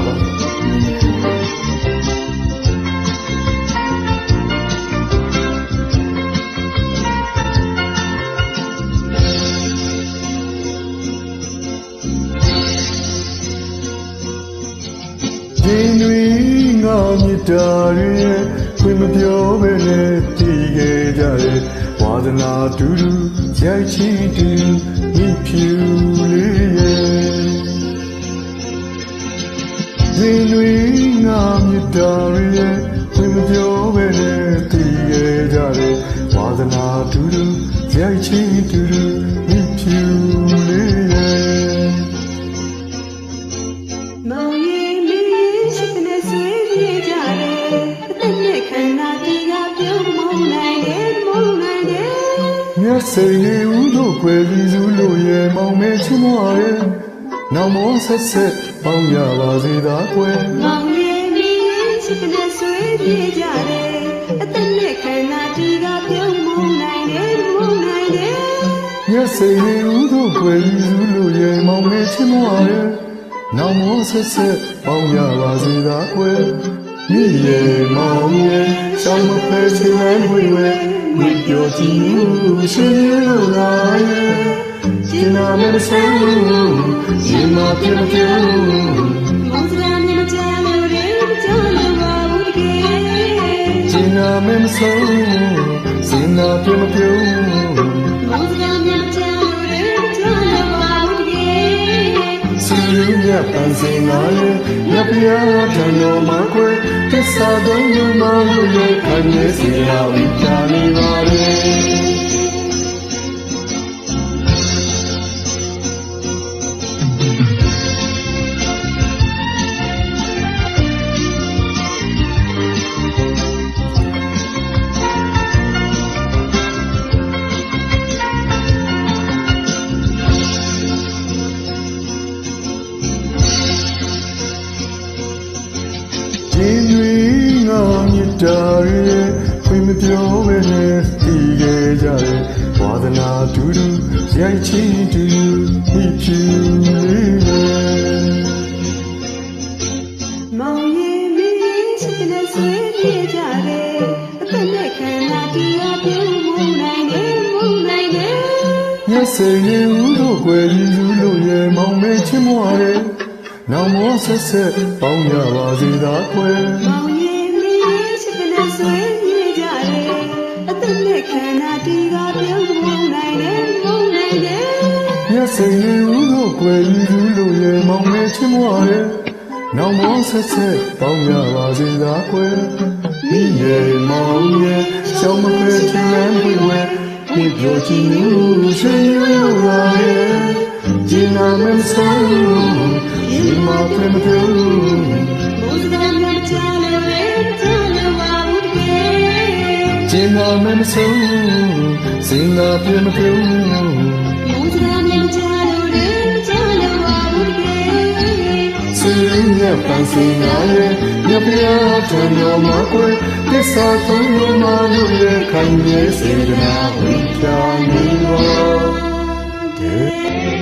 ပါဒီနွေငါမြတ်တာရဲ့ခွင့်မပြောဘဲနဲ့တည်ခဲ့ကြတဲ့ဝါဒနာတူတူရိုက်ချီတူမိဖြူလေးရဲ့ဒီနွေငါမြတ်တာရဲ့ခွင့်မပြောဘဲနဲ့တည်ခဲ့ကြတဲ့ဝါဒနာတူတူရိုက်ချီတူတူမိဖြူလေးရဲ့မောင်ရင်မင်းရှိတဲ့ဆွေးပြေးကြတယ်အသက်နဲ့ခန္ဓာတီးကပြုံးမုန်းနိုင်တယ်မုန်းနိုင်တယ်မျက်စိလေးဦးတို့ွယ်ပြီးစုလို့ရဲ့မောင်မဲချစ်မွားရဲ့နောက်မောဆက်ဆက်ပေါင်းရပါစေသာကွယ်မောင်ရင်မင်းရှိတဲ့ဆွေးပြေးကြတယ်အသက်နဲ့ခန္ဓာတီးကပြုံးမုန်းနိုင်တယ်မုန်းနိုင်တယ်မျက်စိလေးဦးတို့ွယ်ပြီးစုလို့ရဲ့မောင်မဲချစ်မွားရဲ့နောက်မောဆက်ဆက်ပေါင်းရပါစေသာကွယ်မိရဲ့မောင်ရဲ့ရှောင်းမဖဲချင်တဲ့ဝေဝဲမိပြောကြည့်ရှင်လို့လာရဲ့ကျင်နာမဆုံးရင်မပြတ်ပြုံးမောင်စရာမြင်ကြလို့ရင်ကြောက်လို့ပါဘူးတကယ်ကျင်နာမဆုံးစင်နာပြတ်ပြုံးမောင်စရာမြင်ကြလို့ရင်ကြောက်လို့ပါဘူးတကယ်စီရင်းရပန်းစင်နာရဲ့ရပြားထံတော်မှာခွဲသစ္စာတော်လူမလို့ရဲ့ခံရစီရာဝိချာနေပါလေဒီနွေငါမြတ်တာရဲ့ခွင့်မပြောဘဲနဲ့တည်ခဲ့ကြတဲ့ဝါဒနာတူတူရိုက်ချီတူမိဖြူလေးရဲ့မောင်ရင်မင်းရှိတဲ့ဆွေးပြေးကြတယ်အသက်နဲ့ခန္ဓာတီးကပြုံးမုန်းနိုင်တယ်မုန်းနိုင်တယ်မျက်စိလေးဦးတို့ွယ်ပြီးစုလို့ရဲ့မောင်မဲချစ်မွားရဲ့နောက်မောဆက်ဆက်ပေါင်းရပါစေသာကွယ်မောင်ရင်မင်းရှိတဲ့ဆွေးပြေးကြတယ်အသက်နဲ့ခန္ဓာတီးကပြုံးမုန်းနိုင်တယ်မုန်းနိုင်တယ်မျက်စိလေးဦးတို့ွယ်ပြီးစုလို့ရဲ့မောင်မဲချစ်မွားရဲ့နောက်မောဆက်ဆက်ပေါင်းရပါစေသာကွယ်မိရဲ့မောင်ရဲ့ရှောင်းမဖဲချင်လန်းဝဲမိပြောချင်လို့ရှင်ရိုးလာရဲ့ကျင်နာမဆုံးရင်မပြတ်ပြုံးမောင်စရာမြင်ကြလို့ရင်ကြောက်လို့ပါဘူးတကယ်ကျင်နာမဆုံးစင်နာပြတ်ပြုံးမောင်စရာမြင်ကြလို့ရင်ကြောက်လို့ပါဘူးတကယ်စီရင်းရပန်းစင်နာရဲ့မြပြားထံတော်မှာကွယ်သစ္စာသုံးလုံးမလို့ရဲ့ခံရစေတနာဝိချာနေပါ